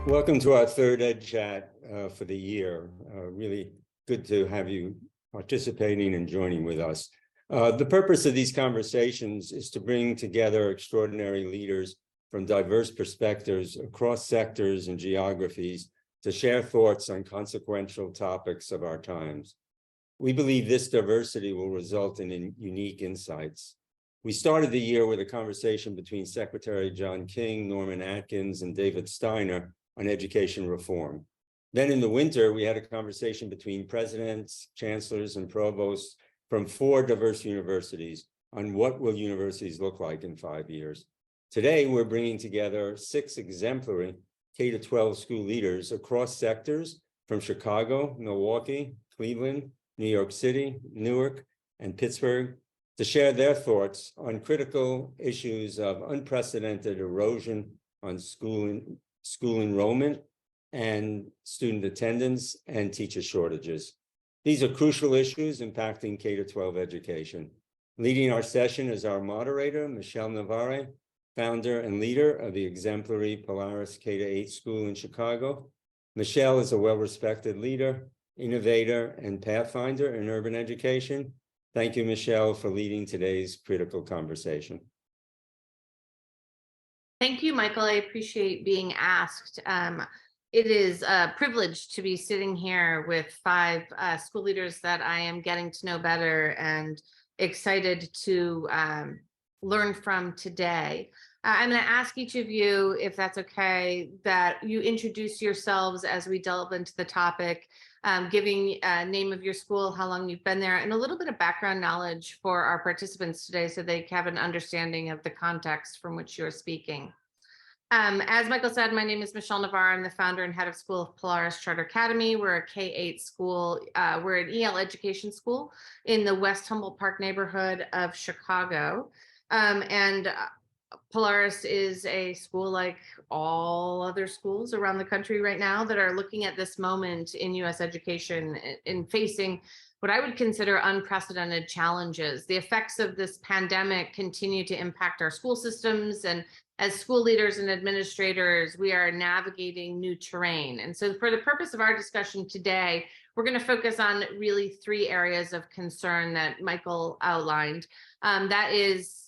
Welcome to our third Ed Chat for the year. Really good to have you participating and joining with us. The purpose of these conversations is to bring together extraordinary leaders from diverse perspectives across sectors and geographies to share thoughts on consequential topics of our times. We believe this diversity will result in unique insights. We started the year with a conversation between Secretary John King, Norman Atkins, and David Steiner on education reform. Then in the winter, we had a conversation between presidents, chancellors, and provosts from 4 diverse universities on what will universities look like in 5 years. Today, we're bringing together 6 exemplary K-12 school leaders across sectors from Chicago, Milwaukee, Cleveland, New York City, Newark, and Pittsburgh to share their thoughts on critical issues of unprecedented erosion on school enrollment and student attendance and teacher shortages. These are crucial issues impacting K-12 education. Leading our session is our moderator, Nicole Navarre, founder and leader of the exemplary Polaris K-8 school in Chicago. Michelle is a well-respected leader, innovator, and pathfinder in urban education. Thank you, Michelle, for leading today's critical conversation. Thank you, Michael. I appreciate being asked. It is a privilege to be sitting here with 5 school leaders that I am getting to know better and excited to learn from today. I'm going to ask each of you, if that's okay, that you introduce yourselves as we delve into the topic, giving a name of your school, how long you've been there, and a little bit of background knowledge for our participants today so they have an understanding of the context from which you're speaking. As Michael said, my name is Nicole Navarre. I'm the founder and head of school of Polaris Charter Academy. We're a K-8 school. We're an EL education school in the West Humboldt Park neighborhood of Chicago. Polaris is a school like all other schools around the country right now that are looking at this moment in U.S. education in facing what I would consider unprecedented challenges. The effects of this pandemic continue to impact our school systems, and as school leaders and administrators, we are navigating new terrain. And so for the purpose of our discussion today, we're going to focus on really 3 areas of concern that Michael outlined. That is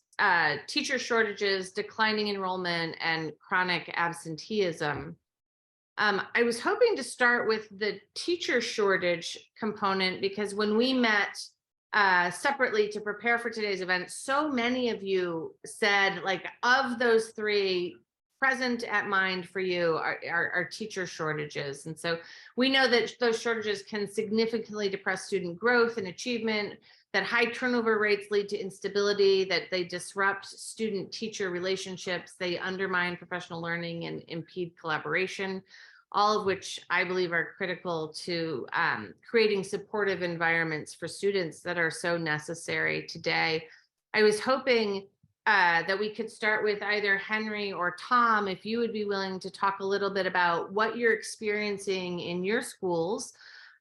teacher shortages, declining enrollment, and chronic absenteeism. I was hoping to start with the teacher shortage component because when we met separately to prepare for today's event, so many of you said, like, of those 3, present at mind for you are teacher shortages. And so we know that those shortages can significantly depress student growth and achievement, that high turnover rates lead to instability, that they disrupt student-teacher relationships, they undermine professional learning and impede collaboration, all of which I believe are critical to creating supportive environments for students that are so necessary today. I was hoping that we could start with either Henry or Tom, if you would be willing to talk a little bit about what you're experiencing in your schools,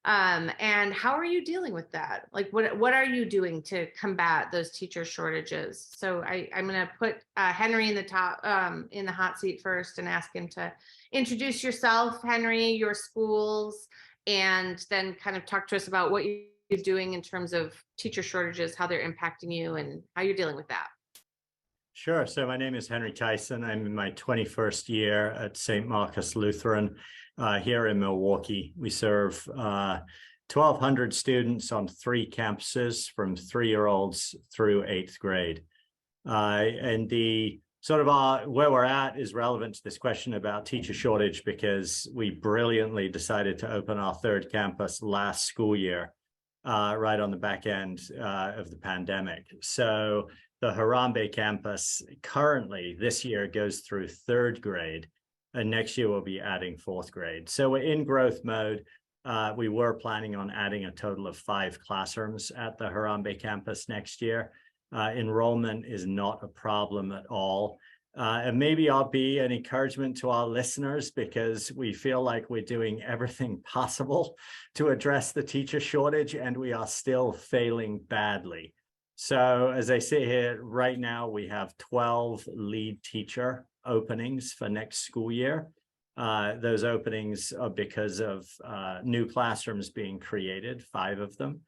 and how are you dealing with that? Like, what are you doing to combat those teacher shortages? So I'm going to put Henry in the hot seat first and ask him to introduce yourself, Henry, your schools, and then kind of talk to us about what you're doing in terms of teacher shortages, how they're impacting you, and how you're dealing with that. Sure. So my name is Henry Tyson. I'm in my 21st year at St. Marcus Lutheran here in Milwaukee. We serve 1,200 students on 3 campuses from 3-year-olds through 8th grade. And the sort of where we're at is relevant to this question about teacher shortage because we brilliantly decided to open our 3rd campus last school year, right on the back end of the pandemic. So the Harambe campus currently this year goes through 3rd grade, and next year we'll be adding 4th grade. So we're in growth mode. We were planning on adding a total of 5 classrooms at the Harambe campus next year. Enrollment is not a problem at all. And maybe I'll be an encouragement to our listeners because we feel like we're doing everything possible to address the teacher shortage, and we are still failing badly. So as I sit here right now, we have 12 lead teacher openings for next school year. Those openings are because of new classrooms being created, 5 of them,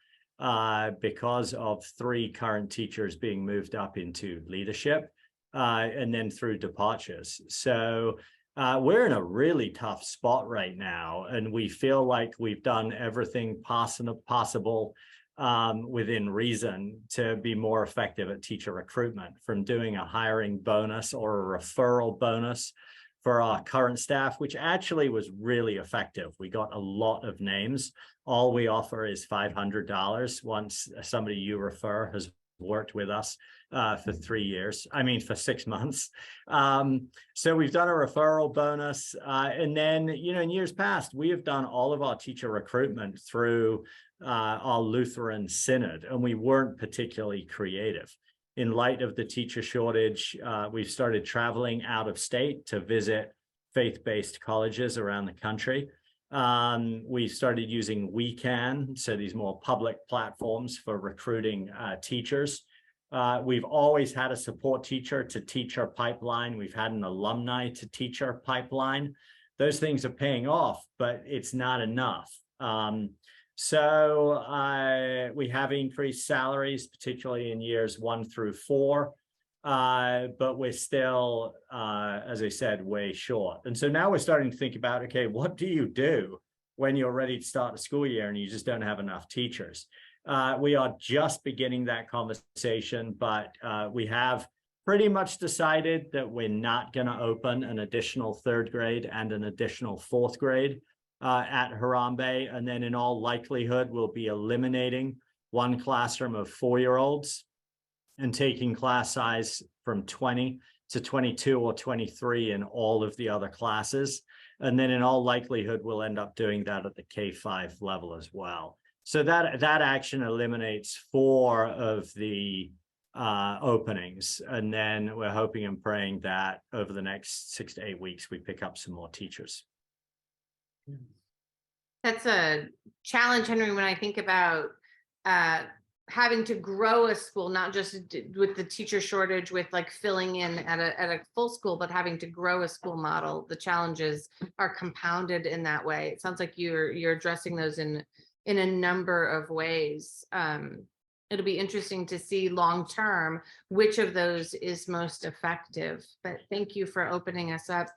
because of 3 current teachers being moved up into leadership, and then through departures. So we're in a really tough spot right now, and we feel like we've done everything possible within reason to be more effective at teacher recruitment, from doing a hiring bonus or a referral bonus for our current staff, which actually was really effective. We got a lot of names. All we offer is $500 once somebody you refer has worked with us for 3 years. I mean, for 6 months. So we've done a referral bonus. And then, in years past, we have done all of our teacher recruitment through our Lutheran synod, and we weren't particularly creative. In light of the teacher shortage, we've started traveling out of state to visit faith-based colleges around the country. We started using WeCan, so these more public platforms for recruiting teachers. We've always had a support teacher to teacher pipeline. We've had an alumni to teacher pipeline. Those things are paying off, but it's not enough. So we have increased salaries, particularly in years 1 through 4, but we're still, as I said, way short. And so now we're starting to think about, okay, what do you do when you're ready to start the school year and you just don't have enough teachers? We are just beginning that conversation, but we have pretty much decided that we're not going to open an additional 3rd grade and an additional 4th grade at Harambe, and then in all likelihood, we'll be eliminating 1 classroom of 4-year-olds and taking class size from 20 to 22 or 23 in all of the other classes. And then in all likelihood, we'll end up doing that at the K-5 level as well. So that action eliminates 4 of the openings. And then we're hoping and praying that over the next 6 to 8 weeks, we pick up some more teachers. That's a challenge, Henry, when I think about having to grow a school, not just with the teacher shortage, with like filling in at a full school, but having to grow a school model. The challenges are compounded in that way. It sounds like you're addressing those in a number of ways. It'll be interesting to see long term which of those is most effective. But thank you for opening us up.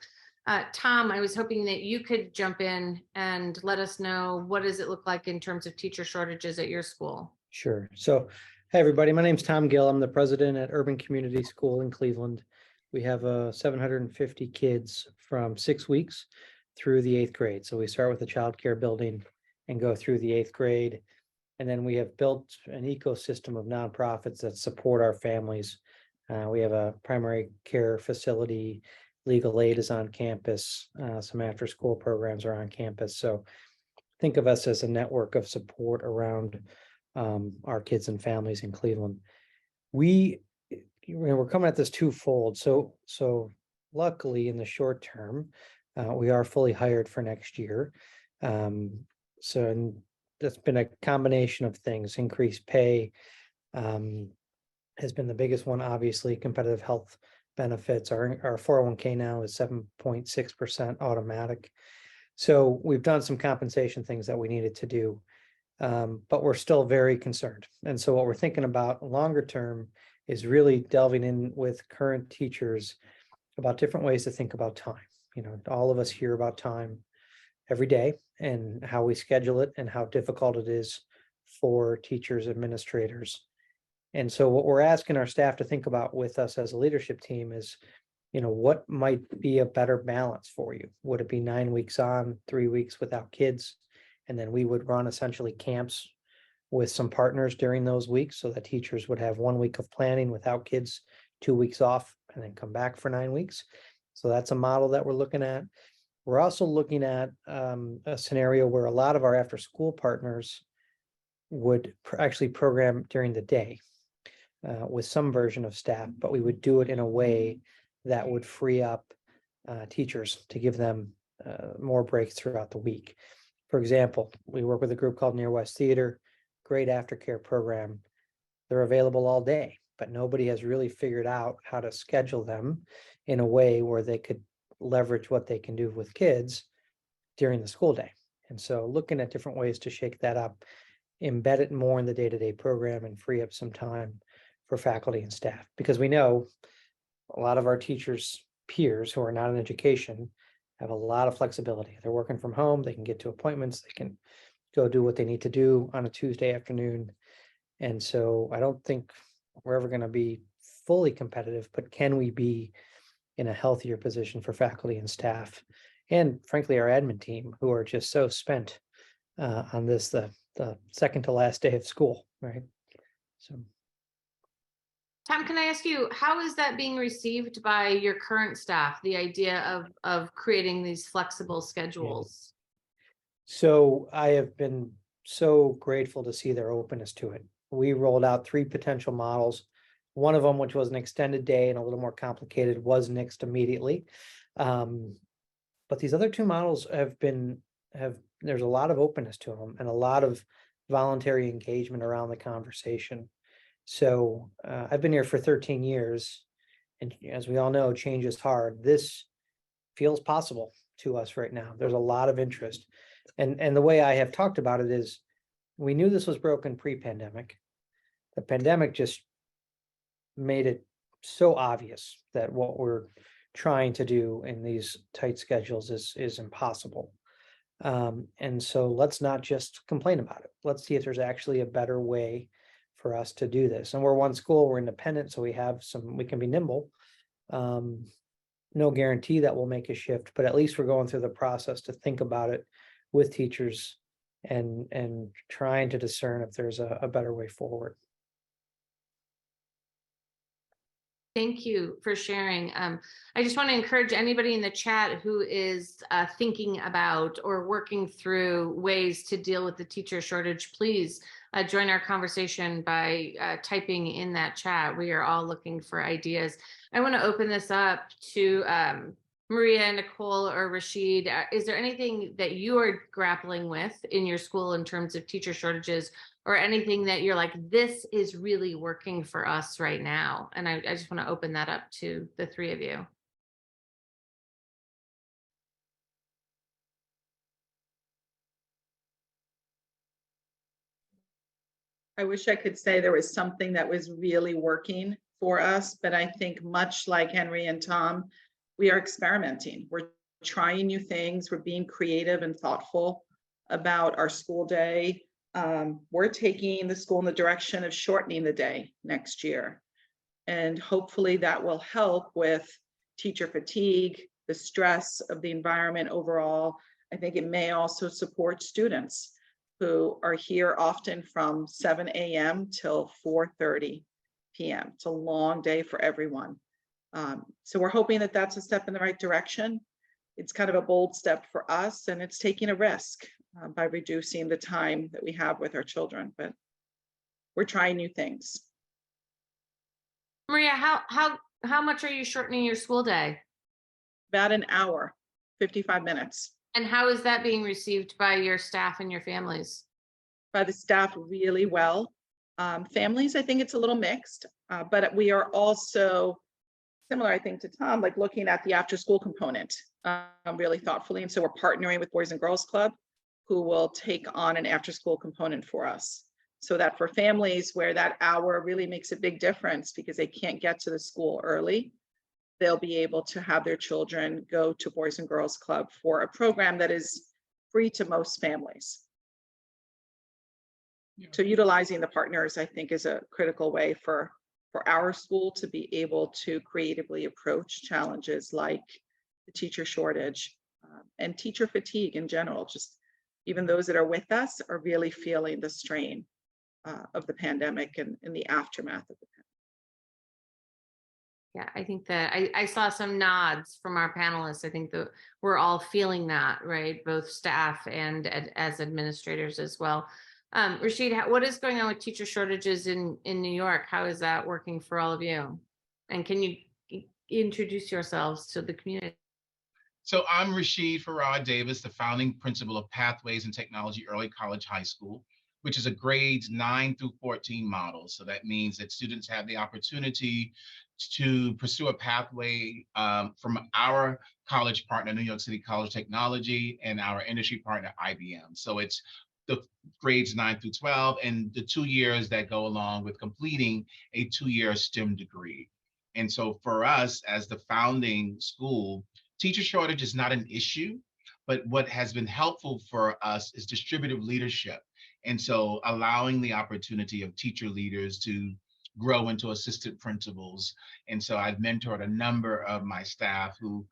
Tom, I was hoping that you could jump in and let us know, what does it look like in terms of teacher shortages at your school? Sure. So, hey, everybody, my name's Tom Gill. I'm the president at Urban Community School in Cleveland. We have 750 kids from 6 weeks through the 8th grade. So we start with the child care building and go through the 8th grade. And then we have built an ecosystem of nonprofits that support our families. We have a primary care facility. Legal aid is on campus. Some after school programs are on campus. So think of us as a network of support around our kids and families in Cleveland. We're coming at this twofold. So luckily in the short term, we are fully hired for next year. And that's been a combination of things. Increased pay has been the biggest one, obviously. Competitive health benefits. Our 401k now is 7.6% automatic. So we've done some compensation things that we needed to do, but we're still very concerned. And so what we're thinking about longer term is really delving in with current teachers about different ways to think about time. All of us hear about time every day and how we schedule it and how difficult it is for teachers, administrators. And so what we're asking our staff to think about with us as a leadership team is, what might be a better balance for you? Would it be 9 weeks on, 3 weeks without kids? And then we would run essentially camps with some partners during those weeks so that teachers would have 1 week of planning without kids, 2 weeks off, and then come back for 9 weeks. So that's a model that we're looking at. We're also looking at a scenario where a lot of our after school partners would actually program during the day. With some version of staff, but we would do it in a way that would free up teachers to give them more breaks throughout the week. For example, we work with a group called Near West Theater, great aftercare program. They're available all day, but nobody has really figured out how to schedule them in a way where they could leverage what they can do with kids during the school day. And so looking at different ways to shake that up, embed it more in the day-to-day program and free up some time for faculty and staff, because we know a lot of our teachers' peers who are not in education have a lot of flexibility. They're working from home, they can get to appointments, they can go do what they need to do on a Tuesday afternoon. And so I don't think we're ever going to be fully competitive, but can we be in a healthier position for faculty and staff, and frankly, our admin team, who are just so spent on this, the second to last day of school, right? So. Tom, can I ask you, how is that being received by your current staff, the idea of creating these flexible schedules? So I have been so grateful to see their openness to it. We rolled out 3 potential models. One of them, which was an extended day and a little more complicated, was nixed immediately. But these other 2 models there's a lot of openness to them and a lot of voluntary engagement around the conversation. So I've been here for 13 years, and as we all know, change is hard. This feels possible to us right now. There's a lot of interest. And the way I have talked about it is, we knew this was broken pre-pandemic. The pandemic just made it so obvious that what we're trying to do in these tight schedules is impossible. And so let's not just complain about it. Let's see if there's actually a better way for us to do this. And we're one school, we're independent, so we can be nimble. No guarantee that we'll make a shift, but at least we're going through the process to think about it with teachers and trying to discern if there's a better way forward. Thank you for sharing. I just want to encourage anybody in the chat who is thinking about or working through ways to deal with the teacher shortage, please join our conversation by typing in that chat. We are all looking for ideas. I want to open this up to Maria, Nicole, or Rashid. Is there anything that you are grappling with in your school in terms of teacher shortages, or anything that you're like, this is really working for us right now? And I just want to open that up to the 3 of you. I wish I could say there was something that was really working for us, but I think much like Henry and Tom, we are experimenting. We're trying new things. We're being creative and thoughtful about our school day. We're taking the school in the direction of shortening the day next year. And hopefully that will help with teacher fatigue, the stress of the environment overall. I think it may also support students who are here often from 7 a.m. till 4:30 p.m. It's a long day for everyone. So we're hoping that that's a step in the right direction. It's kind of a bold step for us, and it's taking a risk by reducing the time that we have with our children, but we're trying new things. Maria, how much are you shortening your school day? About an hour, 55 minutes. And how is that being received by your staff and your families? By the staff really well. Families, I think it's a little mixed, but we are also similar, I think, to Tom, like looking at the after school component really thoughtfully. And so we're partnering with Boys and Girls Club, who will take on an after school component for us. So that for families where that hour really makes a big difference because they can't get to the school early, they'll be able to have their children go to Boys and Girls Club for a program that is free to most families. Yeah. So utilizing the partners, I think, is a critical way for our school to be able to creatively approach challenges like the teacher shortage and teacher fatigue in general. Just even those that are with us are really feeling the strain of the pandemic and the aftermath of the pandemic. Yeah, I think that I saw some nods from our panelists. I think that we're all feeling that, right? Both staff and as administrators as well. Rashid, what is going on with teacher shortages in New York? How is that working for all of you? And can you introduce yourselves to the community? So I'm Rashid Ferrod Davis, the founding principal of Pathways in Technology Early College High School. which is a grades 9 through 14 model. So that means that students have the opportunity to pursue a pathway from our college partner, New York City College of Technology, and our industry partner, IBM. So it's the grades 9 through 12 and the 2 years that go along with completing a 2-year STEM degree. And so for us as the founding school, teacher shortage is not an issue, but what has been helpful for us is distributive leadership. And so allowing the opportunity of teacher leaders to grow into assistant principals. And so I've mentored a number of my staff who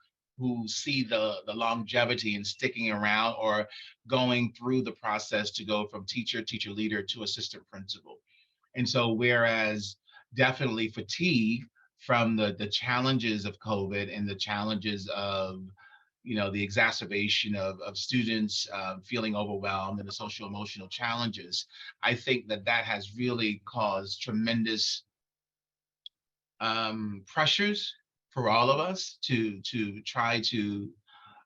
see the longevity in sticking around or going through the process to go from teacher leader to assistant principal. And so whereas definitely fatigue from the challenges of COVID and the challenges of the exacerbation of students feeling overwhelmed and the social emotional challenges, I think that has really caused tremendous pressures for all of us to try to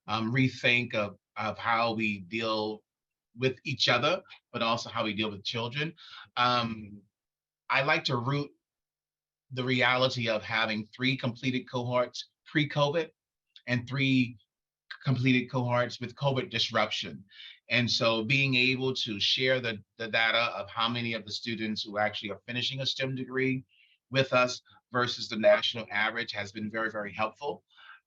rethink of how we deal with each other, but also how we deal with children. I like to root the reality of having 3 completed cohorts pre-COVID and 3 completed cohorts with COVID disruption. And so being able to share the data of how many of the students who actually are finishing a STEM degree with us versus the national average has been very, very helpful.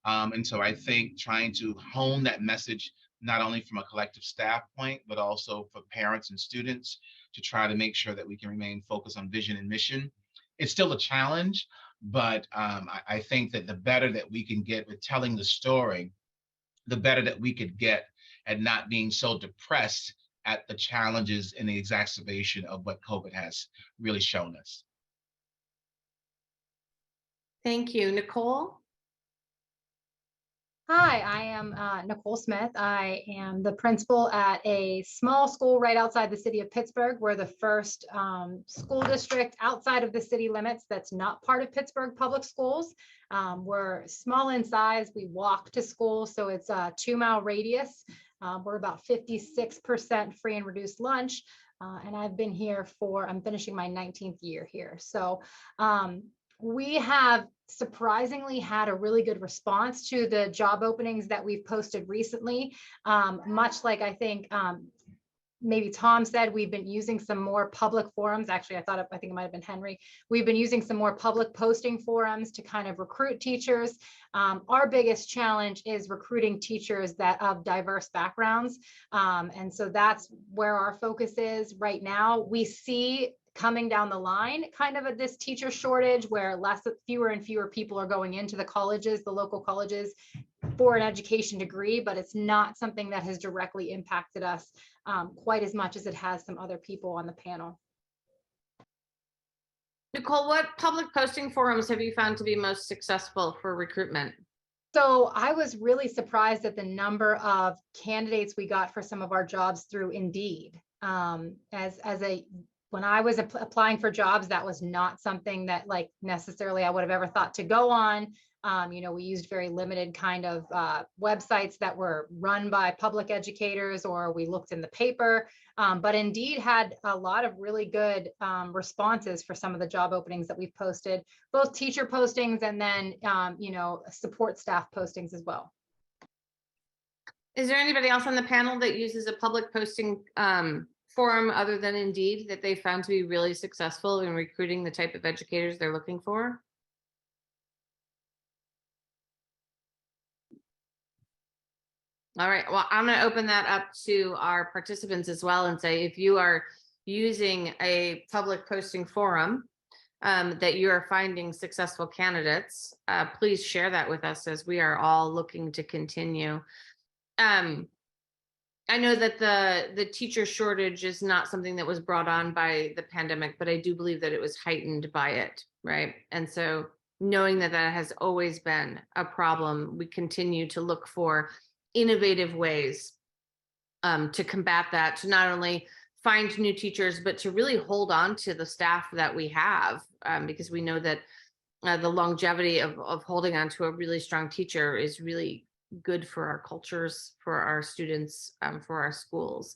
And so I think trying to hone that message, not only from a collective staff point, but also for parents and students to try to make sure that we can remain focused on vision and mission. It's still a challenge, but I think that the better that we can get with telling the story, the better that we could get at not being so depressed at the challenges and the exacerbation of what COVID has really shown us. Thank you. Nicole? Hi, I am Nicole Smith. I am the principal at a small school right outside the city of Pittsburgh. We're the first school district outside of the city limits that's not part of Pittsburgh Public Schools. We're small in size. We walk to school, so it's a 2-mile radius. We're about 56% free and reduced lunch. And I've been here I'm finishing my 19th year here. So we have surprisingly had a really good response to the job openings that we've posted recently. Much like I think maybe Tom said, we've been using some more public forums. Actually, I think it might have been Henry. We've been using some more public posting forums to kind of recruit teachers. Our biggest challenge is recruiting teachers that of diverse backgrounds. And so that's where our focus is right now. We see coming down the line kind of this teacher shortage where fewer and fewer people are going into the colleges, the local colleges, for an education degree, but it's not something that has directly impacted us quite as much as it has some other people on the panel. Nicole, what public posting forums have you found to be most successful for recruitment? So I was really surprised at the number of candidates we got for some of our jobs through Indeed. When I was applying for jobs, that was not something that necessarily I would have ever thought to go on. We used very limited kind of websites that were run by public educators, or we looked in the paper, but Indeed had a lot of really good responses for some of the job openings that we've posted, both teacher postings and then, support staff postings as well. Is there anybody else on the panel that uses a public posting forum other than Indeed that they found to be really successful in recruiting the type of educators they're looking for? All right, well, I'm going to open that up to our participants as well and say, if you are using a public posting forum that you are finding successful candidates, please share that with us as we are all looking to continue. I know that the teacher shortage is not something that was brought on by the pandemic, but I do believe that it was heightened by it, right? And so knowing that has always been a problem, we continue to look for innovative ways to combat that, to not only find new teachers, but to really hold on to the staff that we have, because we know that the longevity of holding on to a really strong teacher is really good for our cultures, for our students, for our schools.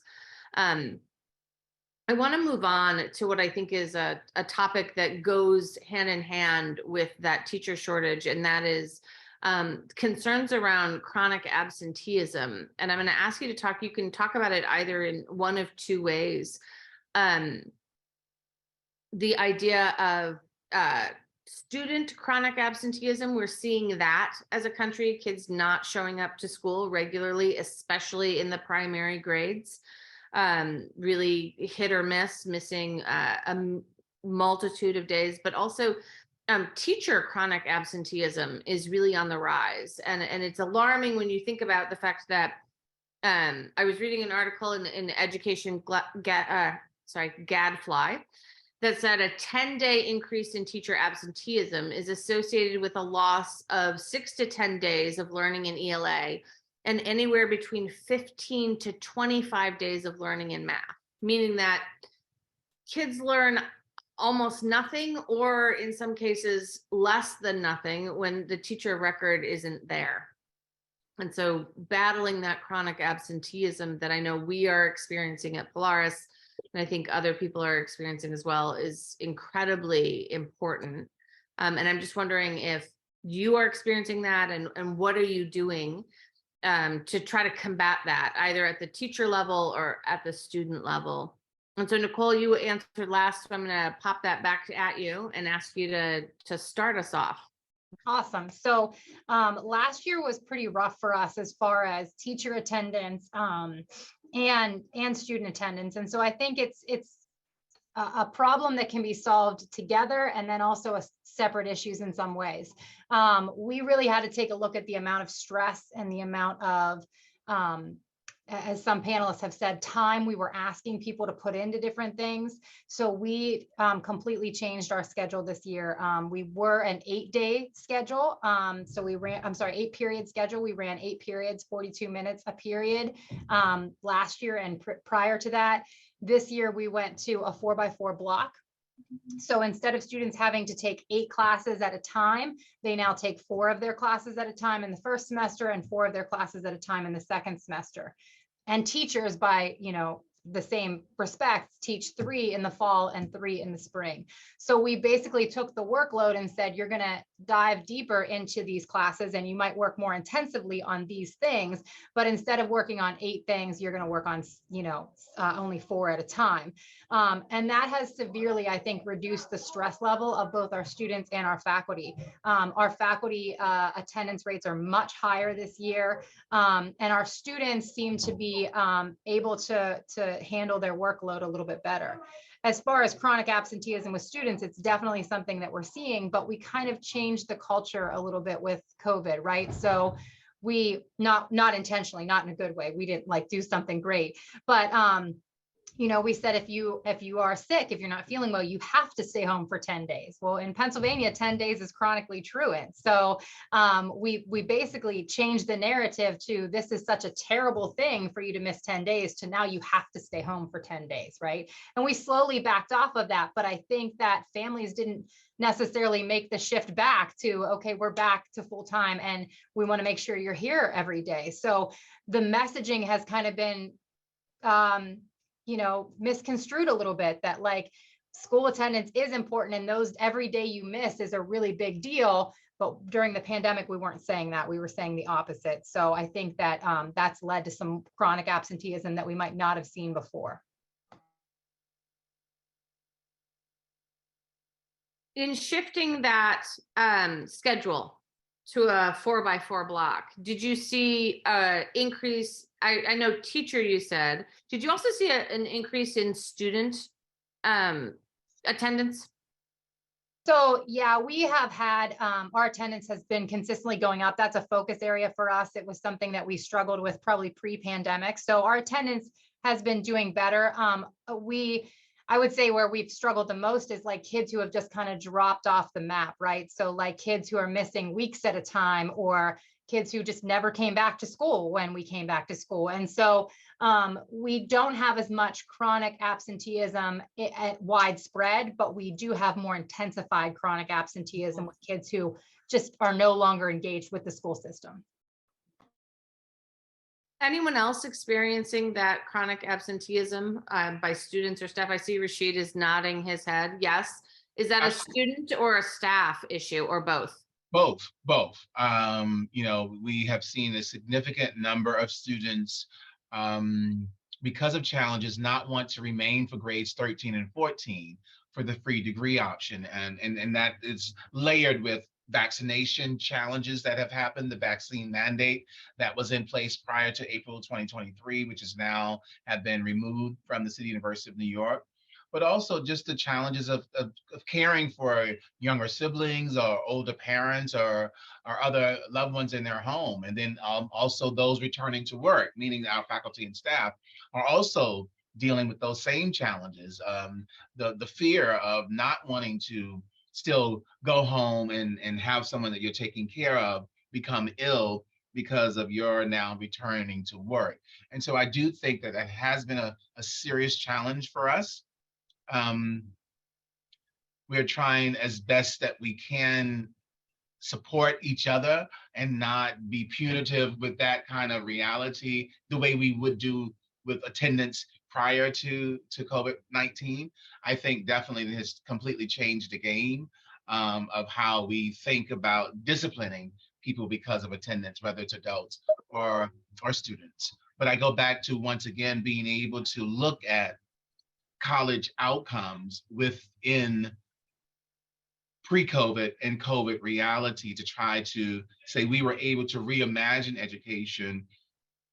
I want to move on to what I think is a topic that goes hand in hand with that teacher shortage, and that is concerns around chronic absenteeism. And I'm going to ask you to talk, you can talk about it either in one of two ways. The idea of student chronic absenteeism, we're seeing that as a country, kids not showing up to school regularly, especially in the primary grades. Really hit or miss, missing a multitude of days, but also teacher chronic absenteeism is really on the rise. And it's alarming when you think about the fact that I was reading an article in Education Gadfly that said a 10-day increase in teacher absenteeism is associated with a loss of 6 to 10 days of learning in ELA and anywhere between 15 to 25 days of learning in math, meaning that kids learn almost nothing, or in some cases less than nothing, when the teacher record isn't there. And so battling that chronic absenteeism that I know we are experiencing at Polaris, and I think other people are experiencing as well, is incredibly important. And I'm just wondering if you are experiencing that, and what are you doing to try to combat that, either at the teacher level or at the student level. And so, Nicole, you answered last, so I'm going to pop that back at you and ask you to start us off. Awesome. So last year was pretty rough for us as far as teacher attendance and student attendance. And so I think it's a problem that can be solved together, and then also separate issues in some ways. We really had to take a look at the amount of stress and the amount of, as some panelists have said, time we were asking people to put into different things. So we completely changed our schedule this year. We were an 8-day schedule. So we ran, 8-period schedule. We ran 8 periods, 42 minutes a period last year. And prior to that, this year we went to a 4x4 block. So instead of students having to take 8 classes at a time, they now take 4 of their classes at a time in the first semester and 4 of their classes at a time in the second semester. And teachers, by the same respects, teach 3 in the fall and 3 in the spring. So we basically took the workload and said, you're going to dive deeper into these classes and you might work more intensively on these things, but instead of working on 8 things, you're going to work on only 4 at a time. And that has severely, I think, reduced the stress level of both our students and our faculty. Our faculty attendance rates are much higher this year, and our students seem to be able to handle their workload a little bit better. As far as chronic absenteeism with students, it's definitely something that we're seeing, but we kind of changed the culture a little bit with COVID, right? So we, not intentionally, not in a good way, we didn't do something great, but we said, if you are sick, if you're not feeling well, you have to stay home for 10 days. Well, in Pennsylvania, 10 days is chronically truant. So we basically changed the narrative to, this is such a terrible thing for you to miss 10 days, to now you have to stay home for 10 days, right? And we slowly backed off of that. But I think that families didn't necessarily make the shift back to, okay, we're back to full time and we want to make sure you're here every day. So the messaging has kind of been misconstrued a little bit, that school attendance is important and those every day you miss is a really big deal. But during the pandemic, we weren't saying that, we were saying the opposite. So I think that that's led to some chronic absenteeism that we might not have seen before. In shifting that schedule to a 4x4 block, did you see increase? I know teacher, you said, did you also see an increase in student attendance? So yeah, we have had, our attendance has been consistently going up. That's a focus area for us. It was something that we struggled with probably pre-pandemic. So our attendance has been doing better. I would say where we've struggled the most is kids who have just kind of dropped off the map, right? So kids who are missing weeks at a time, or kids who just never came back to school when we came back to school. And so we don't have as much chronic absenteeism widespread, but we do have more intensified chronic absenteeism with kids who just are no longer engaged with the school system. anyone else experiencing that chronic absenteeism by students or staff? I see Rashid is nodding his head. Yes. Is that a student or a staff issue or both? Both. We have seen a significant number of students because of challenges not want to remain for grades 13 and 14 for the free degree option. And that is layered with vaccination challenges that have happened, the vaccine mandate that was in place prior to April 2023, which is now have been removed from the City University of New York. But also just the challenges of caring for younger siblings or older parents or other loved ones in their home. And then also those returning to work, meaning our faculty and staff are also dealing with those same challenges. The fear of not wanting to still go home and have someone that you're taking care of become ill because of your now returning to work. And so I do think that that has been a serious challenge for us. We're trying as best that we can support each other and not be punitive with that kind of reality the way we would do with attendance prior to COVID-19. I think definitely it has completely changed the game of how we think about disciplining people because of attendance, whether it's adults or students. But I go back to, once again, being able to look at college outcomes within pre-COVID and COVID reality to try to say we were able to reimagine education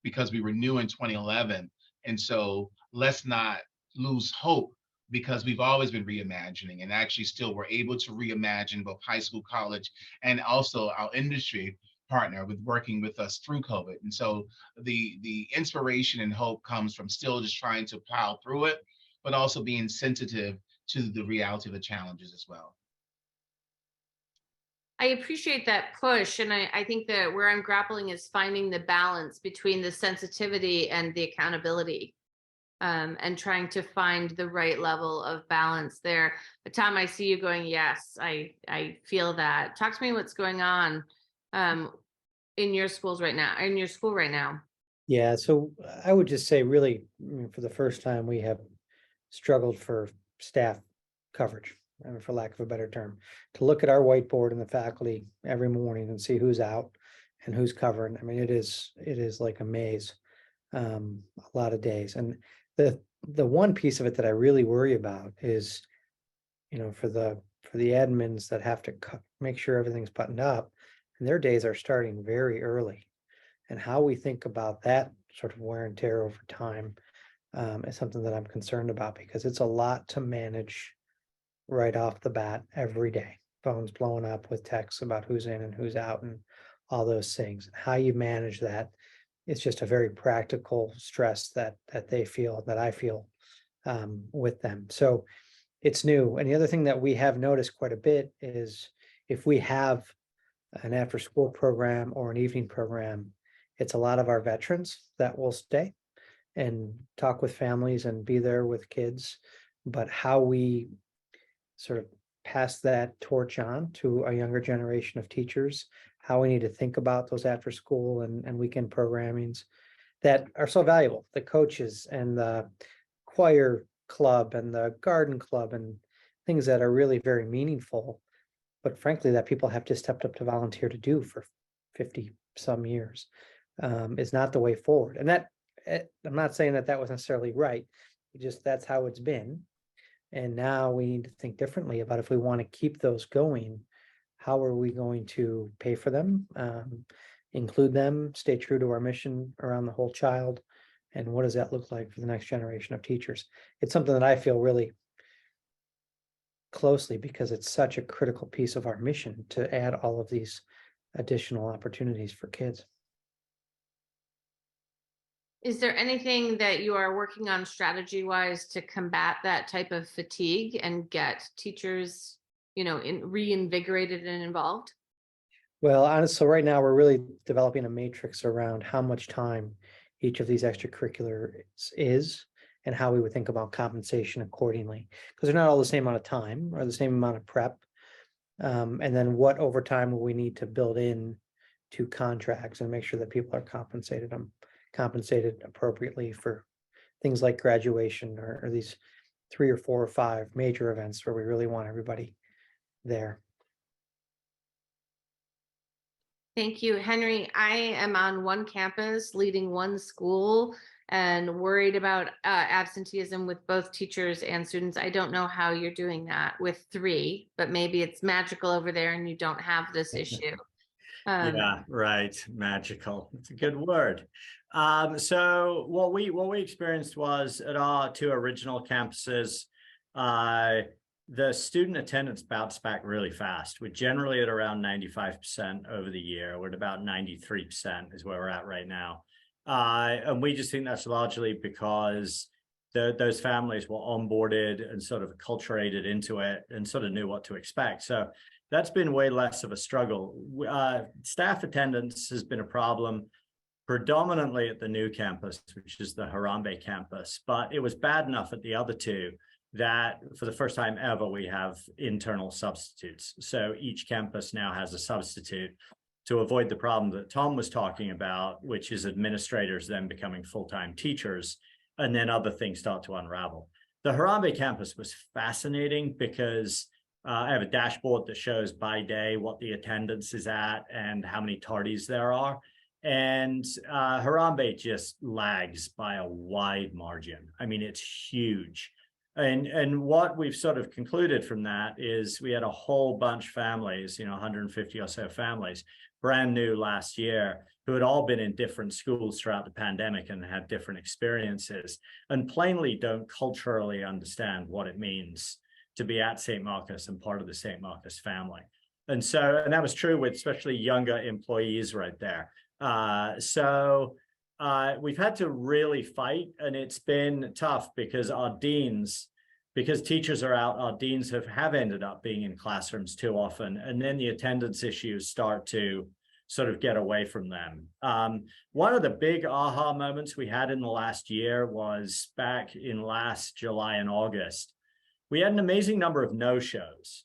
because we were new in 2011. And so let's not lose hope, because we've always been reimagining, and actually still we're able to reimagine both high school, college, and also our industry partner with working with us through COVID. And so the inspiration and hope comes from still just trying to plow through it, but also being sensitive to the reality of the challenges as well. I appreciate that push. And I think that where I'm grappling is finding the balance between the sensitivity and the accountability, and trying to find the right level of balance there. But Tom, I see you going, yes, I feel that. Talk to me what's going on in your schools right now, in your school right now. Yeah, so I would just say really, for the first time, we have struggled for staff coverage, for lack of a better term, to look at our whiteboard and the faculty every morning and see who's out and who's covering. I mean, it is like a maze, a lot of days. And the one piece of it that I really worry about is, for the admins that have to make sure everything's buttoned up, and their days are starting very early, and how we think about that sort of wear and tear over time is something that I'm concerned about, because it's a lot to manage right off the bat every day. Phones blowing up with texts about who's in and who's out and all those things. How you manage that, it's just a very practical stress that they feel, that I feel with them. So it's new. And the other thing that we have noticed quite a bit is if we have an after school program or an evening program, it's a lot of our veterans that will stay and talk with families and be there with kids. But how we sort of pass that torch on to a younger generation of teachers, how we need to think about those after school and weekend programmings that are so valuable, the coaches and the choir club and the garden club and things that are really very meaningful, but frankly, that people have just stepped up to volunteer to do for 50 some years is not the way forward. And that, I'm not saying that was necessarily right, just that's how it's been. And now we need to think differently about, if we want to keep those going, how are we going to pay for them, include them, stay true to our mission around the whole child, and what does that look like for the next generation of teachers? It's something that I feel really closely, because it's such a critical piece of our mission to add all of these additional opportunities for kids. Is there anything that you are working on strategy-wise to combat that type of fatigue and get teachers, reinvigorated and involved? Well, honestly, so right now we're really developing a matrix around how much time each of these extracurriculars is and how we would think about compensation accordingly, because they're not all the same amount of time or the same amount of prep. And then what overtime will we need to build in to contracts and make sure that people are compensated compensated appropriately for things like graduation or these 3 or 4 or 5 major events where we really want everybody there. Thank you, Henry. I am on one campus leading one school and worried about absenteeism with both teachers and students. I don't know how you're doing that with 3, but maybe it's magical over there and you don't have this issue. Yeah, right. Magical. It's a good word. So what we experienced was at our 2 original campuses, the student attendance bounced back really fast. We're generally at around 95% over the year. We're at about 93% is where we're at right now. And we just think that's largely because those families were onboarded and sort of acculturated into it and sort of knew what to expect. So that's been way less of a struggle. Staff attendance has been a problem predominantly at the new campus, which is the Harambe campus, but it was bad enough at the other 2 that for the first time ever, we have internal substitutes. So each campus now has a substitute to avoid the problem that Tom was talking about, which is administrators then becoming full-time teachers, and then other things start to unravel. The Harambe campus was fascinating because I have a dashboard that shows by day what the attendance is at and how many tardies there are. And Harambe just lags by a wide margin. I mean, it's huge. And what we've sort of concluded from that is we had a whole bunch of families, 150 or so families, brand new last year, who had all been in different schools throughout the pandemic and had different experiences, and plainly don't culturally understand what it means to be at St. Marcus and part of the St. Marcus family. And that was true with especially younger employees right there. We've had to really fight, and it's been tough because because teachers are out, our deans have ended up being in classrooms too often, and then the attendance issues start to sort of get away from them. One of the big aha moments we had in the last year was back in last July and August. We had an amazing number of no-shows.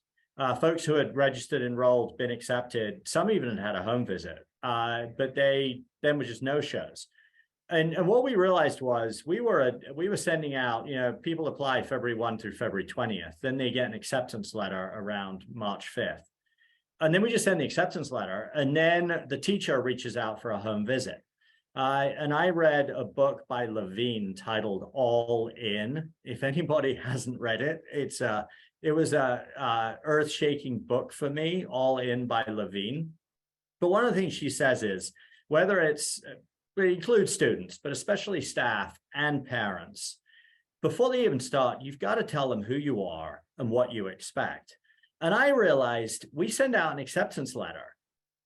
Folks who had registered, enrolled, been accepted, some even had a home visit, but they then were just no-shows. And what we realized was we were sending out, people apply February 1 through February 20th, then they get an acceptance letter around March 5th. And then we just send the acceptance letter, and then the teacher reaches out for a home visit. And I read a book by Levine titled All In. If anybody hasn't read it, it was a earth-shaking book for me, All In by Levine. But one of the things she says is, whether it includes students, but especially staff and parents, before they even start, you've got to tell them who you are and what you expect. And I realized we send out an acceptance letter,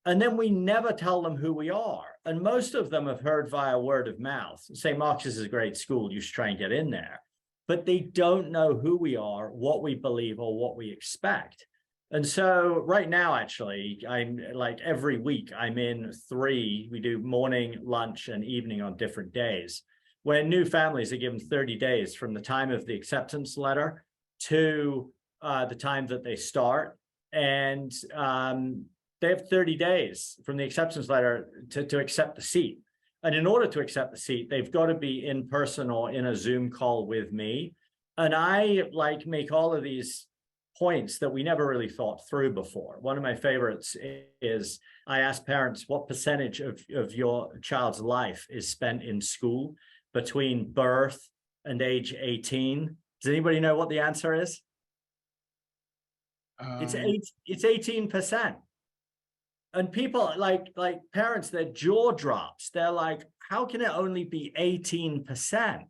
and then we never tell them who we are. And most of them have heard via word of mouth. St. Marcus is a great school, you should try and get in there. But they don't know who we are, what we believe, or what we expect. And so right now, actually, I'm like every week, I'm in 3, we do morning, lunch, and evening on different days, where new families are given 30 days from the time of the acceptance letter to the time that they start. And they have 30 days from the acceptance letter to accept the seat. And in order to accept the seat, they've got to be in person or in a Zoom call with me. And I make all of these points that we never really thought through before. One of my favorites is I ask parents, what percentage of your child's life is spent in school between birth and age 18? Does anybody know what the answer is? It's 18%. And people like parents, their jaw drops. They're like, how can it only be 18%?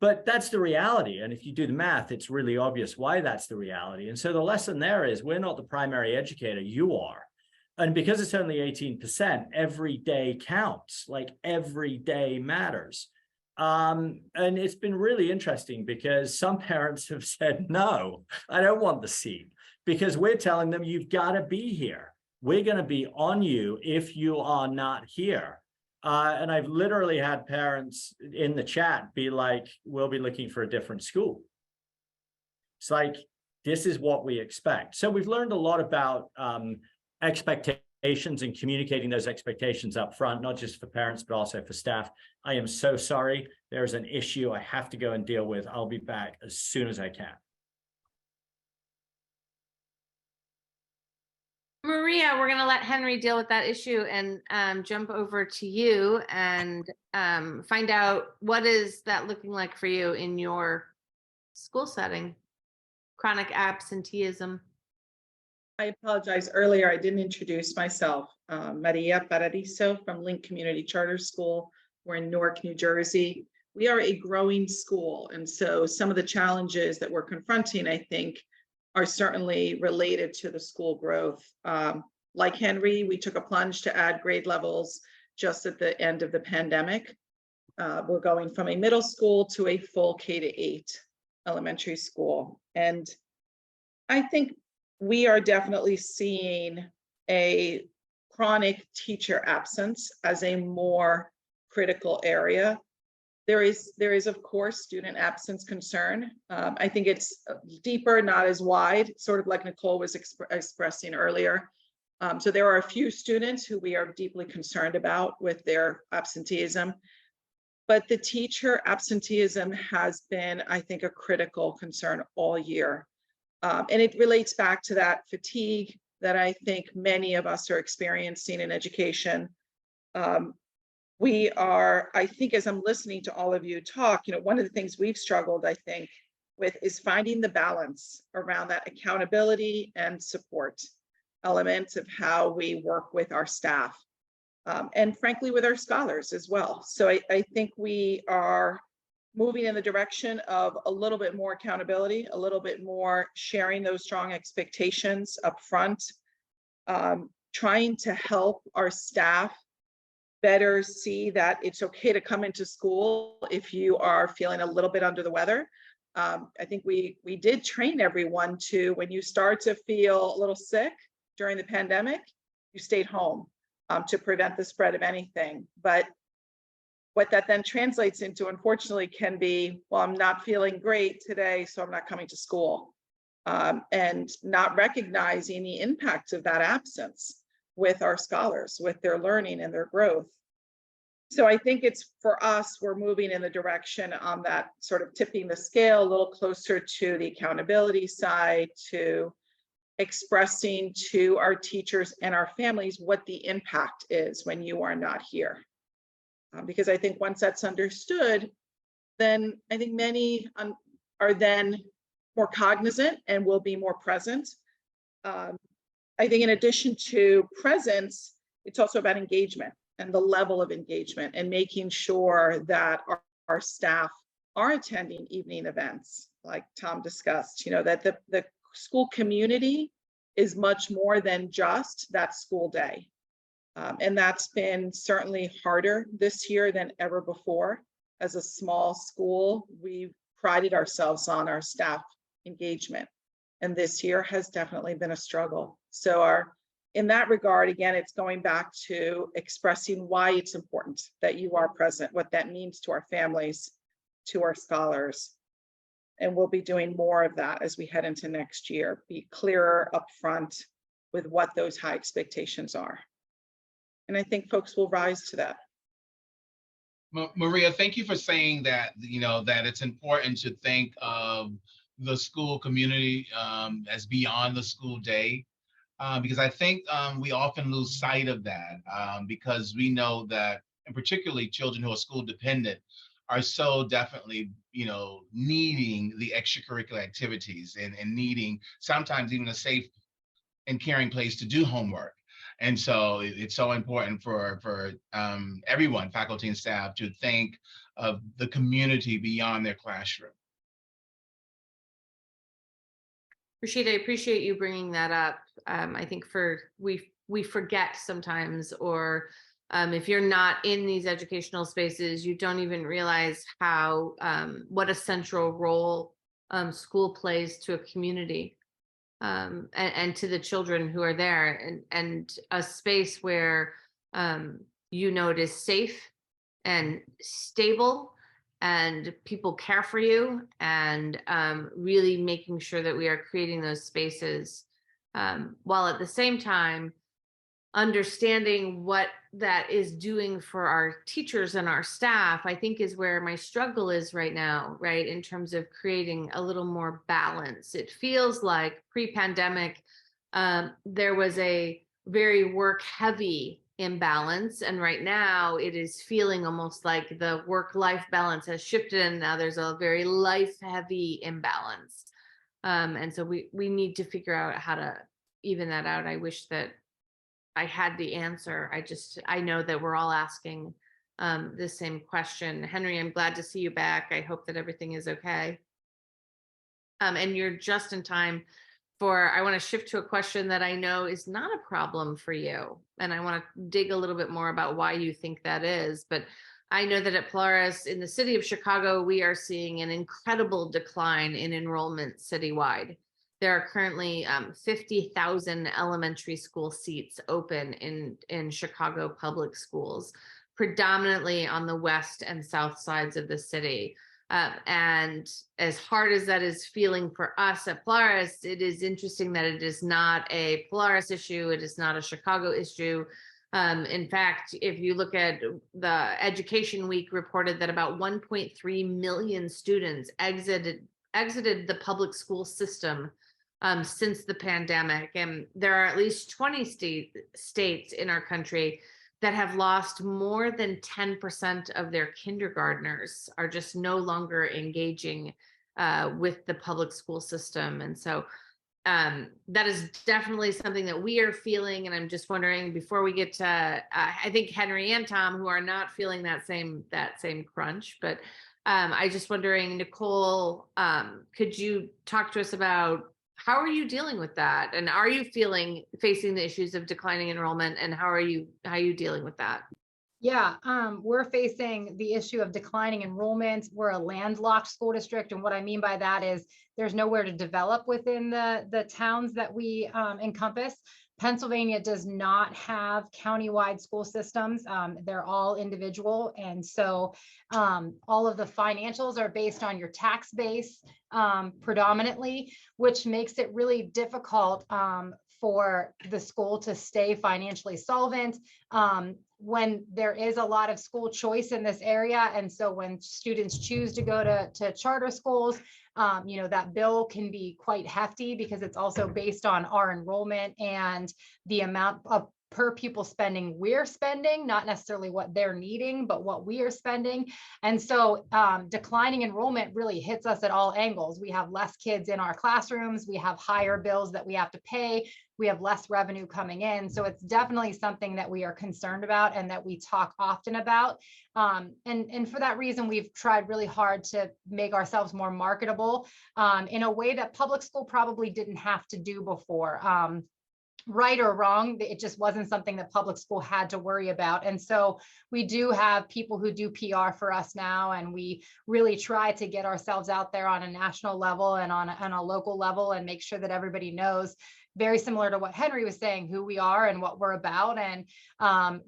But that's the reality. And if you do the math, it's really obvious why that's the reality. And so the lesson there is we're not the primary educator, you are. And because it's only 18%, every day counts, like every day matters. And it's been really interesting because some parents have said, no, I don't want the seat, because we're telling them you've got to be here. We're going to be on you if you are not here. And I've literally had parents in the chat be like, we'll be looking for a different school. It's like, this is what we expect. So we've learned a lot about expectations and communicating those expectations up front, not just for parents, but also for staff. I am so sorry. There's an issue I have to go and deal with. I'll be back as soon as I can. Maria, we're going to let Henry deal with that issue and jump over to you and find out what is that looking like for you in your school setting, chronic absenteeism. I apologize earlier. I didn't introduce myself. Maria Paradiso from Link Community Charter School. We're in Newark, New Jersey. We are a growing school. And so some of the challenges that we're confronting, I think, are certainly related to the school growth. Like Henry, we took a plunge to add grade levels just at the end of the pandemic. We're going from a middle school to a full K-8 elementary school. And I think we are definitely seeing a chronic teacher absence as a more critical area. There is, of course, student absence concern. I think it's deeper, not as wide, sort of like Nicole was expressing earlier. So there are a few students who we are deeply concerned about with their absenteeism. But the teacher absenteeism has been, I think, a critical concern all year. And it relates back to that fatigue that I think many of us are experiencing in education. We are, I think, as I'm listening to all of you talk, one of the things we've struggled, I think, with is finding the balance around that accountability and support elements of how we work with our staff, and frankly, with our scholars as well. So I think we are moving in the direction of a little bit more accountability, a little bit more sharing those strong expectations up front, trying to help our staff better see that it's okay to come into school if you are feeling a little bit under the weather. I think we did train everyone to, when you start to feel a little sick during the pandemic, you stayed home to prevent the spread of anything. But what that then translates into, unfortunately, can be, well, I'm not feeling great today, so I'm not coming to school, and not recognizing the impact of that absence with our scholars, with their learning and their growth. So I think it's, for us, we're moving in the direction on that sort of tipping the scale a little closer to the accountability side, to expressing to our teachers and our families what the impact is when you are not here. Because I think once that's understood, then I think many are then more cognizant and will be more present. I think in addition to presence, it's also about engagement and the level of engagement, and making sure that our staff are attending evening events, like Tom discussed, that the school community is much more than just that school day. And that's been certainly harder this year than ever before. As a small school, we prided ourselves on our staff engagement, and this year has definitely been a struggle. So in that regard, again, it's going back to expressing why it's important that you are present, what that means to our families, to our scholars. And we'll be doing more of that as we head into next year, be clearer upfront with what those high expectations are. And I think folks will rise to that. Maria, thank you for saying that, that it's important to think of the school community as beyond the school day, because I think we often lose sight of that, because we know that, and particularly children who are school dependent, are so definitely, needing the extracurricular activities and needing sometimes even a safe and caring place to do homework. And so it's so important for everyone, faculty and staff, to think of the community beyond their classroom. Rashid, I appreciate you bringing that up. I think we forget sometimes, or if you're not in these educational spaces, you don't even realize how what a central role school plays to a community. And to the children who are there, and a space where it is safe and stable, and people care for you, and really making sure that we are creating those spaces, while at the same time understanding what that is doing for our teachers and our staff, I think is where my struggle is right now, right? In terms of creating a little more balance. It feels like pre-pandemic, there was a very work heavy imbalance. And right now it is feeling almost like the work-life balance has shifted and now there's a very life heavy imbalance. And so we need to figure out how to even that out. I wish that I had the answer. I know that we're all asking the same question. Henry, I'm glad to see you back. I hope that everything is okay. And you're just in time for, I want to shift to a question that I know is not a problem for you. And I want to dig a little bit more about why you think that is. But I know that at Polaris in the city of Chicago, we are seeing an incredible decline in enrollment citywide. There are currently 50,000 elementary school seats open in Chicago public schools, predominantly on the west and south sides of the city. And as hard as that is feeling for us at Polaris, it is interesting that it is not a Polaris issue. It is not a Chicago issue. In fact, if you look at the Education Week reported that about 1.3 million students exited the public school system since the pandemic. And there are at least 20 states in our country that have lost more than 10% of their kindergartners, are just no longer engaging with the public school system. And so that is definitely something that we are feeling. And I'm just wondering, before we get to, I think Henry and Tom, who are not feeling that same crunch, but I just wondering, Nicole, could you talk to us about how are you dealing with that? And are you facing the issues of declining enrollment, and how are you dealing with that? Yeah, we're facing the issue of declining enrollment. We're a landlocked school district. And what I mean by that is there's nowhere to develop within the towns that we encompass. Pennsylvania does not have countywide school systems. They're all individual. And so all of the financials are based on your tax base predominantly, which makes it really difficult for the school to stay financially solvent when there is a lot of school choice in this area. And so when students choose to go to charter schools, that bill can be quite hefty because it's also based on our enrollment and the amount of per pupil spending we're spending, not necessarily what they're needing, but what we are spending. And so declining enrollment really hits us at all angles. We have less kids in our classrooms. We have higher bills that we have to pay. We have less revenue coming in. So it's definitely something that we are concerned about and that we talk often about. And for that reason, we've tried really hard to make ourselves more marketable in a way that public school probably didn't have to do before. Right or wrong, it just wasn't something that public school had to worry about. And so we do have people who do PR for us now, and we really try to get ourselves out there on a national level and on a local level and make sure that everybody knows, very similar to what Henry was saying, who we are and what we're about, and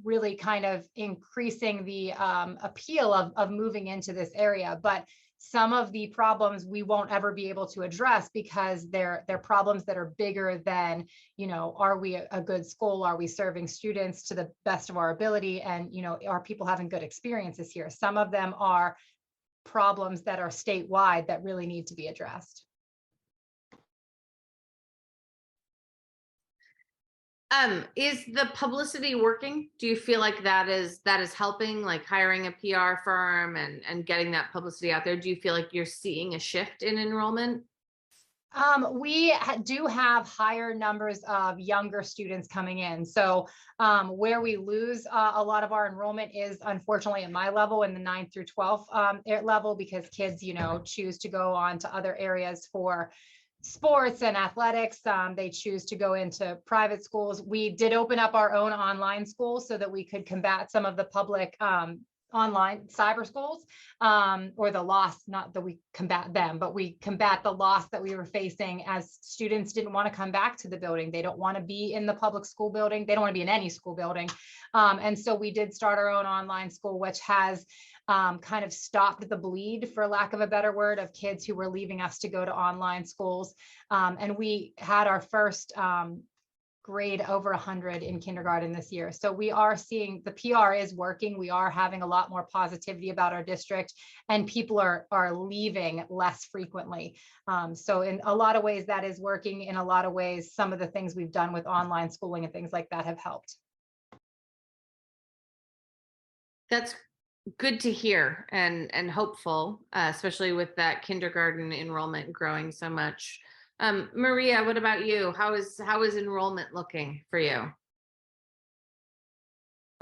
really kind of increasing the appeal of moving into this area. But some of the problems we won't ever be able to address because they're problems that are bigger than, are we a good school? Are we serving students to the best of our ability? And, are people having good experiences here? Some of them are problems that are statewide that really need to be addressed. Is the publicity working? Do you feel like that is helping, like hiring a PR firm and getting that publicity out there? Do you feel like you're seeing a shift in enrollment? We do have higher numbers of younger students coming in. So where we lose a lot of our enrollment is unfortunately at my level, in the 9th through 12th level, because kids, choose to go on to other areas for sports and athletics. They choose to go into private schools. We did open up our own online school so that we could combat some of the public online cyber schools, or the loss, not that we combat them, but we combat the loss that we were facing as students didn't want to come back to the building. They don't want to be in the public school building. They don't want to be in any school building. And so we did start our own online school, which has kind of stopped the bleed, for lack of a better word, of kids who were leaving us to go to online schools. And we had our first grade over 100 in kindergarten this year. So we are seeing the PR is working. We are having a lot more positivity about our district, and people are leaving less frequently. So in a lot of ways that is working. In a lot of ways, some of the things we've done with online schooling and things like that have helped. That's good to hear and hopeful, especially with that kindergarten enrollment growing so much. Maria, what about you? How is enrollment looking for you?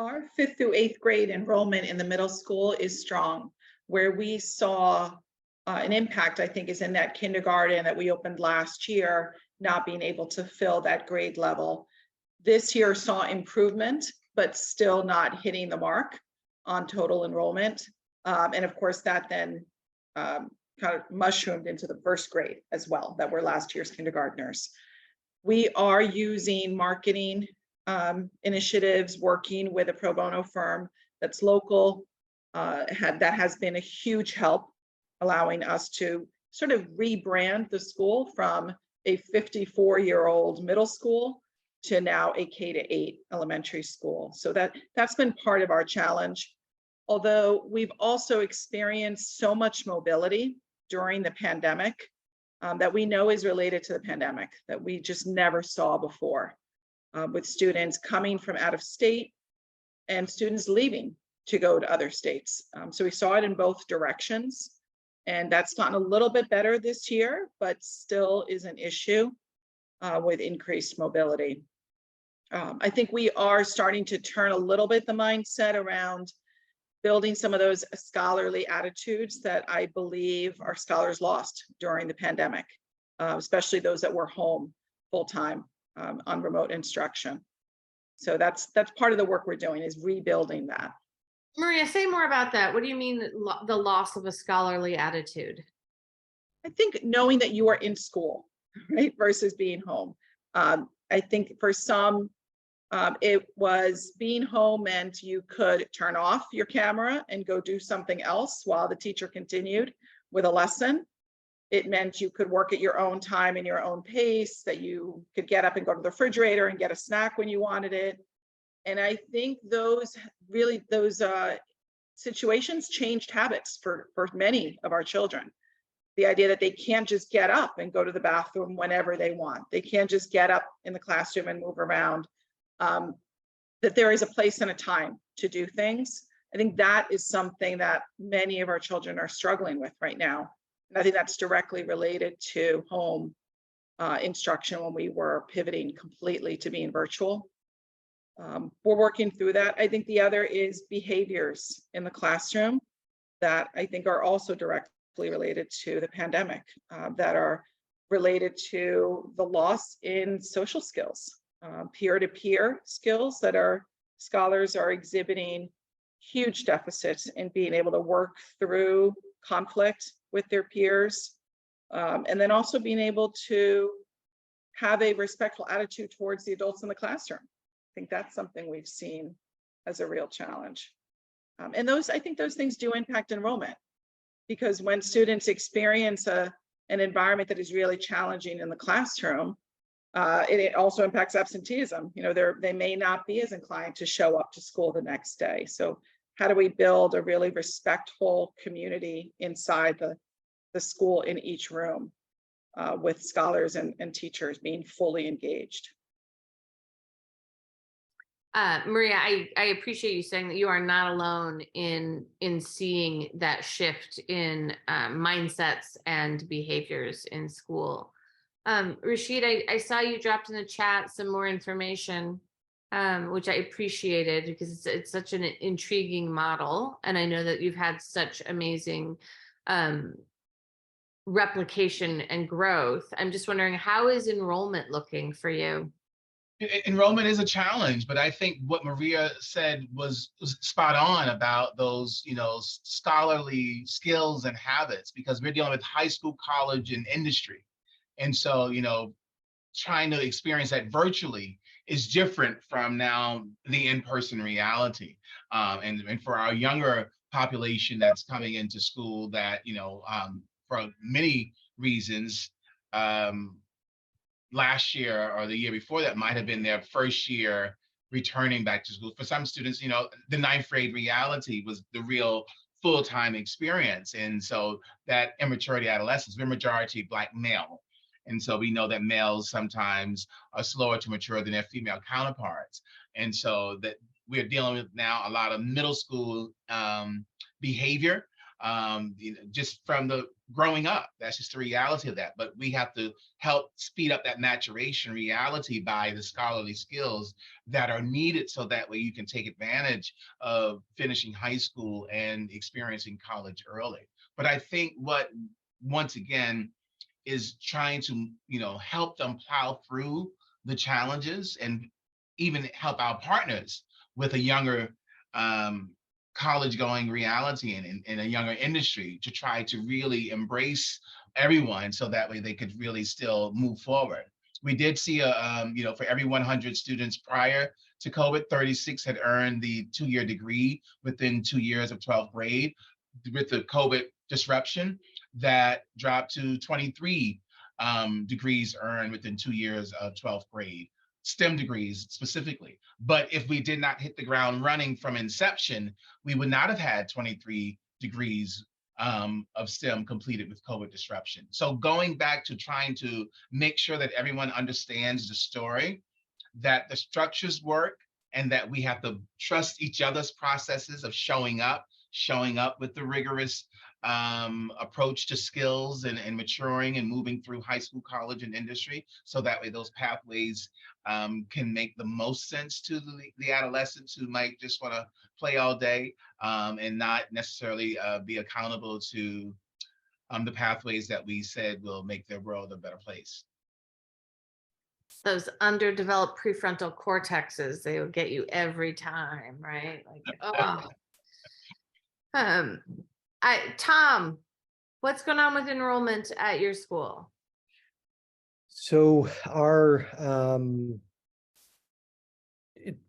Our 5th through 8th grade enrollment in the middle school is strong. Where we saw an impact, I think, is in that kindergarten that we opened last year, not being able to fill that grade level. This year saw improvement, but still not hitting the mark on total enrollment. And of course, that then kind of mushroomed into the 1st grade as well, that were last year's kindergartners. We are using marketing initiatives, working with a pro bono firm that's local. That has been a huge help, allowing us to sort of rebrand the school from a 54-year-old middle school to now a K-8 elementary school. So that's been part of our challenge. Although we've also experienced so much mobility during the pandemic that we know is related to the pandemic that we just never saw before, with students coming from out of state and students leaving to go to other states. So we saw it in both directions, and that's gotten a little bit better this year, but still is an issue with increased mobility. I think we are starting to turn a little bit the mindset around building some of those scholarly attitudes that I believe our scholars lost during the pandemic, especially those that were home full-time on remote instruction. So that's part of the work we're doing, is rebuilding that. Maria, say more about that. What do you mean the loss of a scholarly attitude? I think knowing that you are in school, right, versus being home. I think for some, it was being home meant you could turn off your camera and go do something else while the teacher continued with a lesson. It meant you could work at your own time and your own pace, that you could get up and go to the refrigerator and get a snack when you wanted it. And I think those situations changed habits for many of our children. The idea that they can't just get up and go to the bathroom whenever they want. They can't just get up in the classroom and move around. That there is a place and a time to do things. I think that is something that many of our children are struggling with right now. And I think that's directly related to home instruction when we were pivoting completely to being virtual. We're working through that. I think the other is behaviors in the classroom that I think are also directly related to the pandemic, that are related to the loss in social skills. Peer-to-peer skills that our scholars are exhibiting huge deficits in being able to work through conflict with their peers, and then also being able to have a respectful attitude towards the adults in the classroom. I think that's something we've seen as a real challenge. And I think those things do impact enrollment, because when students experience an environment that is really challenging in the classroom, it also impacts absenteeism. You know, they may not be as inclined to show up to school the next day. So how do we build a really respectful community inside the school in each room, with scholars and teachers being fully engaged? Maria, I appreciate you saying that you are not alone in seeing that shift in mindsets and behaviors in school. Rashid, I saw you dropped in the chat some more information, which I appreciated, because it's such an intriguing model. And I know that you've had such amazing replication and growth. I'm just wondering, how is enrollment looking for you? Enrollment is a challenge, but I think what Maria said was spot on about those, scholarly skills and habits, because we're dealing with high school, college, and industry. And so, trying to experience that virtually is different from now the in-person reality. And for our younger population that's coming into school, that, for many reasons, last year or the year before that might have been their first year returning back to school. For some students, you know, the ninth grade reality was the real full-time experience. And so that immaturity adolescence, we're majority Black male. And so we know that males sometimes are slower to mature than their female counterparts. And so that we're dealing with now a lot of middle school behavior, just from the growing up. That's just the reality of that. But we have to help speed up that maturation reality by the scholarly skills that are needed, so that way you can take advantage of finishing high school and experiencing college early. But I think what, once again, is trying to, you know, help them plow through the challenges and even help our partners with a younger college going reality and a younger industry to try to really embrace everyone, so that way they could really still move forward. We did see you know, for every 100 students prior to COVID, 36 had earned the 2-year degree within 2 years of 12th grade. With the COVID disruption, that dropped to 23 degrees earned within 2 years of 12th grade, STEM degrees specifically. But if we did not hit the ground running from inception, we would not have had 23 degrees of STEM completed with COVID disruption. So going back to trying to make sure that everyone understands the story, that the structures work, and that we have to trust each other's processes of showing up with the rigorous approach to skills and maturing and moving through high school, college, and industry, so that way those pathways can make the most sense to the adolescents who might just want to play all day and not necessarily be accountable to the pathways that we said will make their world a better place. Those underdeveloped prefrontal cortexes, they will get you every time, right? Like, oh. Tom, what's going on with enrollment at your school? So our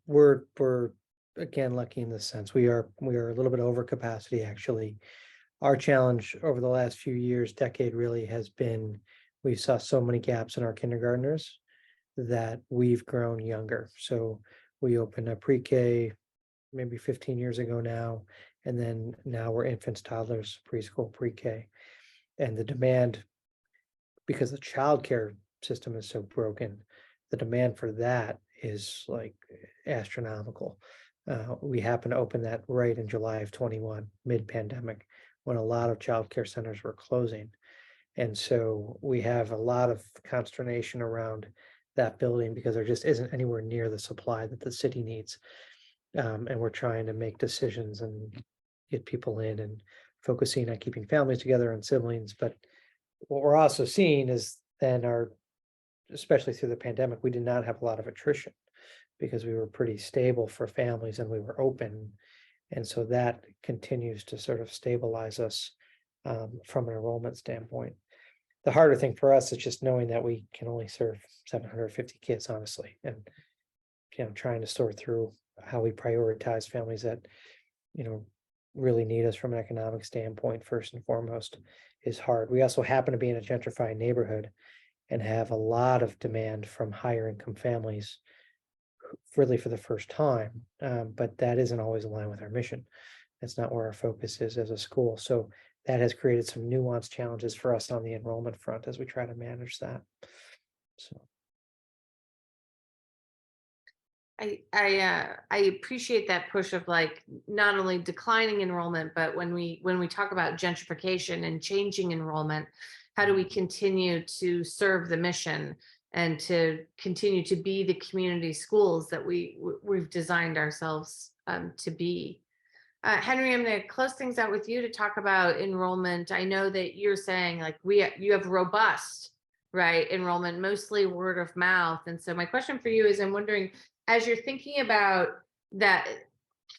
we're again lucky in this sense. We are a little bit over capacity actually. Our challenge over the last few years, decade really, has been we saw so many gaps in our kindergartners that we've grown younger. So we opened a pre-K maybe 15 years ago now, and then now we're infants, toddlers, preschool, pre-K. And the demand, because the childcare system is so broken, the demand for that is like astronomical. We happened to open that right in July of 21, mid-pandemic, when a lot of childcare centers were closing. And so we have a lot of consternation around that building because there just isn't anywhere near the supply that the city needs. And we're trying to make decisions and get people in and focusing on keeping families together and siblings. But what we're also seeing is then especially through the pandemic, we did not have a lot of attrition because we were pretty stable for families and we were open. And so that continues to sort of stabilize us from an enrollment standpoint. The harder thing for us is just knowing that we can only serve 750 kids, honestly, and trying to sort through how we prioritize families that really need us from an economic standpoint first and foremost is hard. We also happen to be in a gentrifying neighborhood and have a lot of demand from higher income families really for the first time, but that isn't always aligned with our mission. That's not where our focus is as a school. So that has created some nuanced challenges for us on the enrollment front as we try to manage that. So I appreciate that push of like not only declining enrollment, but when we talk about gentrification and changing enrollment, how do we continue to serve the mission and to continue to be the community schools that we've designed ourselves to be? Henry, I'm going to close things out with you to talk about enrollment. I know that you're saying like you have robust, right, enrollment, mostly word of mouth. And so my question for you is, I'm wondering, as you're thinking about that,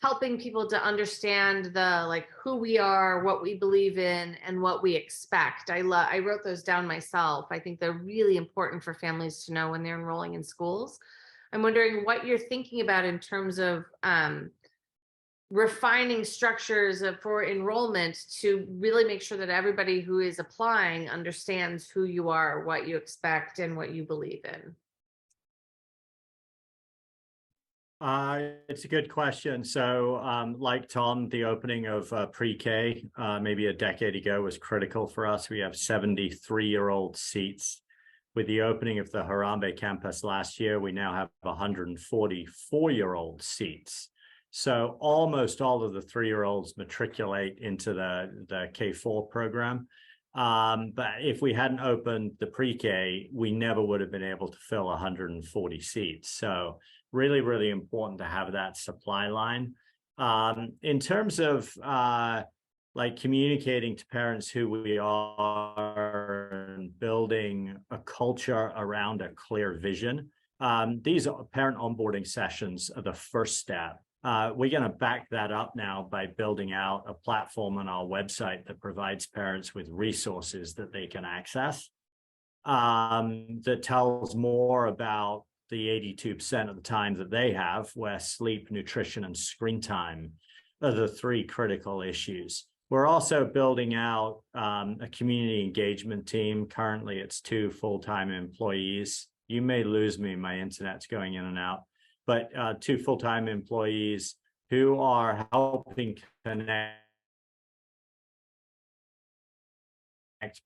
helping people to understand the like who we are, what we believe in, and what we expect. I wrote those down myself. I think they're really important for families to know when they're enrolling in schools. I'm wondering what you're thinking about in terms of refining structures for enrollment to really make sure that everybody who is applying understands who you are, what you expect, and what you believe in? It's a good question. So, like Tom, the opening of pre-K maybe a decade ago was critical for us. We have 73-year-old seats. With the opening of the Harambe campus last year, we now have 144-year-old seats. So almost all of the 3-year-olds matriculate into the K-4 program. But if we hadn't opened the pre-K, we never would have been able to fill 140 seats. So really, really important to have that supply line. In terms of like communicating to parents who we are and building a culture around a clear vision, these parent onboarding sessions are the first step. We're going to back that up now by building out a platform on our website that provides parents with resources that they can access, that tells more about the 82% of the time that they have, where sleep, nutrition, and screen time are the 3 critical issues. We're also building out a community engagement team. Currently, it's 2 full-time employees. You may lose me, my internet's going in and out. But 2 full-time employees who are helping connect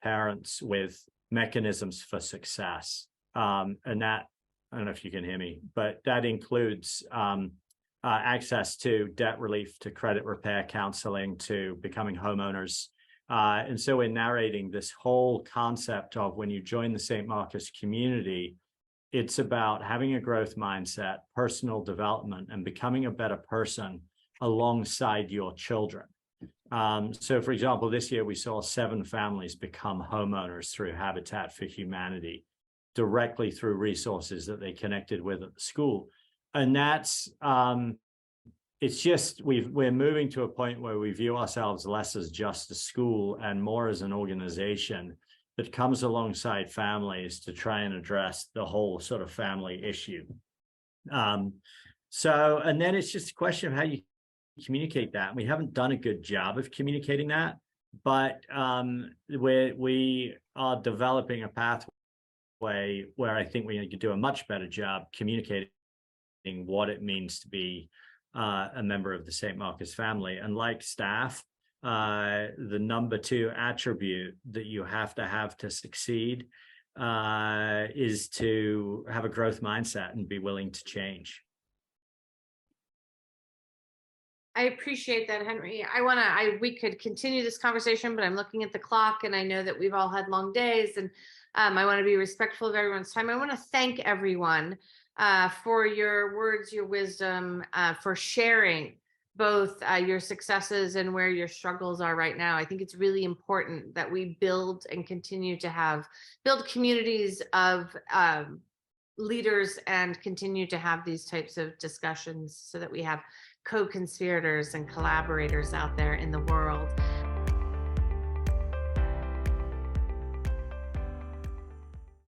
parents with mechanisms for success. And that, I don't know if you can hear me, but that includes access to debt relief, to credit repair counseling, to becoming homeowners. And so we're narrating this whole concept of when you join the St. Marcus community, it's about having a growth mindset, personal development, and becoming a better person alongside your children. So, for example, this year we saw 7 families become homeowners through Habitat for Humanity, directly through resources that they connected with at the school. And that's, it's just, we're moving to a point where we view ourselves less as just a school and more as an organization that comes alongside families to try and address the whole sort of family issue. So, and then it's just a question of how you communicate that. We haven't done a good job of communicating that, but we are developing a pathway where I think we need to do a much better job communicating what it means to be a member of the St. Marcus family. And like staff, the number 2 attribute that you have to succeed is to have a growth mindset and be willing to change. I appreciate that, Henry. We could continue this conversation, but I'm looking at the clock and I know that we've all had long days, and I want to be respectful of everyone's time. I want to thank everyone for your words, your wisdom, for sharing both your successes and where your struggles are right now. I think it's really important that we build and continue to build communities of leaders and continue to have these types of discussions so that we have co-conspirators and collaborators out there in the world.